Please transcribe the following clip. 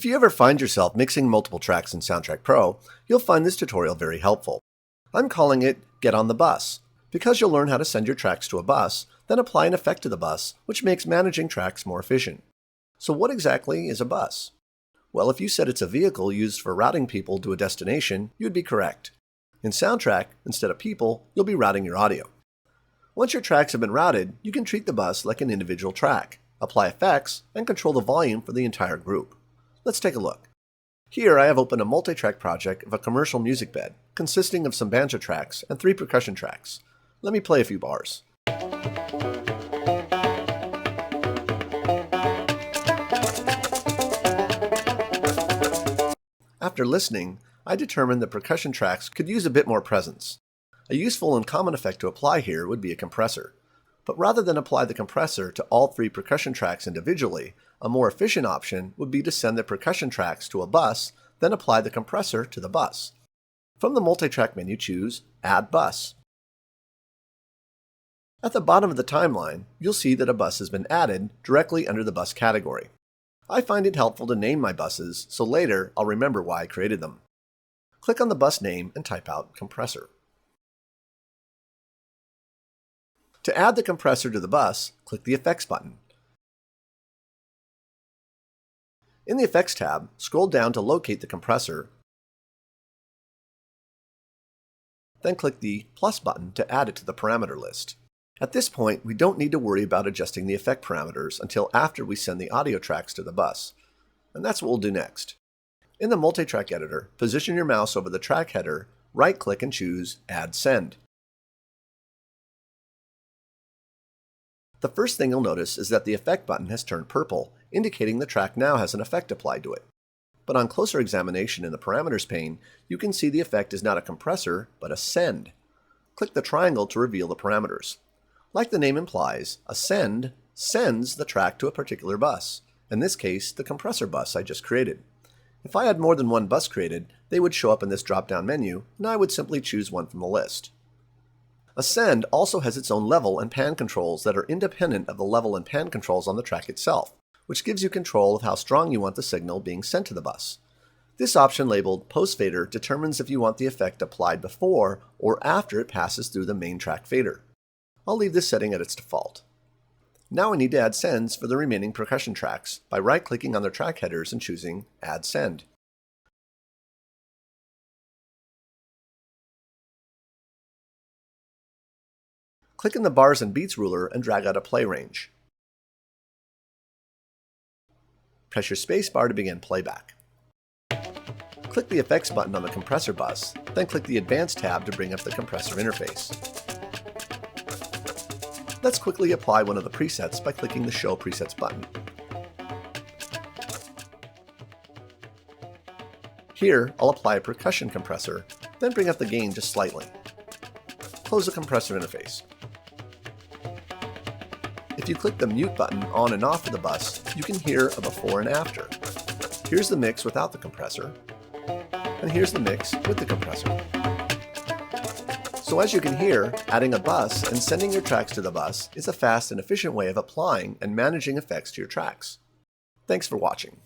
If you ever find yourself mixing multiple tracks in Soundtrack Pro, you'll find this tutorial very helpful. I'm calling it Get on the Bus, because you'll learn how to send your tracks to a bus, then apply an effect to the bus, which makes managing tracks more efficient. So what exactly is a bus? Well, if you said it's a vehicle used for routing people to a destination, you'd be correct. In Soundtrack, instead of people, you'll be routing your audio. Once your tracks have been routed, you can treat the bus like an individual track, apply effects, and control the volume for the entire group. Let's take a look. Here I have opened a multi-track project of a commercial music bed, consisting of some banjo tracks and 3 percussion tracks. Let me play a few bars. After listening, I determined the percussion tracks could use a bit more presence. A useful and common effect to apply here would be a compressor. But rather than apply the compressor to all 3 percussion tracks individually, a more efficient option would be to send the percussion tracks to a bus, then apply the compressor to the bus. From the multi-track menu, choose Add Bus. At the bottom of the timeline, you'll see that a bus has been added directly under the bus category. I find it helpful to name my buses, so later I'll remember why I created them. Click on the bus name and type out compressor. To add the compressor to the bus, click the Effects button. In the Effects tab, scroll down to locate the compressor, then click the plus button to add it to the parameter list. At this point, we don't need to worry about adjusting the effect parameters until after we send the audio tracks to the bus, and that's what we'll do next. In the multi-track editor, position your mouse over the track header, right-click and choose Add Send. The first thing you'll notice is that the effect button has turned purple, indicating the track now has an effect applied to it. But on closer examination in the parameters pane, you can see the effect is not a compressor, but a send. Click the triangle to reveal the parameters. Like the name implies, a send sends the track to a particular bus, in this case, the compressor bus I just created. If I had more than one bus created, they would show up in this drop-down menu, and I would simply choose one from the list. A send also has its own level and pan controls that are independent of the level and pan controls on the track itself, which gives you control of how strong you want the signal being sent to the bus. This option labeled Post Fader determines if you want the effect applied before or after it passes through the main track fader. I'll leave this setting at its default. Now I need to add sends for the remaining percussion tracks by right-clicking on their track headers and choosing Add Send. Click in the bars and beats ruler and drag out a play range. Press your space bar to begin playback. Click the Effects button on the compressor bus, then click the Advanced tab to bring up the compressor interface. Let's quickly apply one of the presets by clicking the Show Presets button. Here, I'll apply a percussion compressor, then bring up the gain just slightly. Close the compressor interface. If you click the mute button on and off of the bus, you can hear a before and after. Here's the mix without the compressor, and here's the mix with the compressor. So as you can hear, adding a bus and sending your tracks to the bus is a fast and efficient way of applying and managing effects to your tracks. Thanks for watching.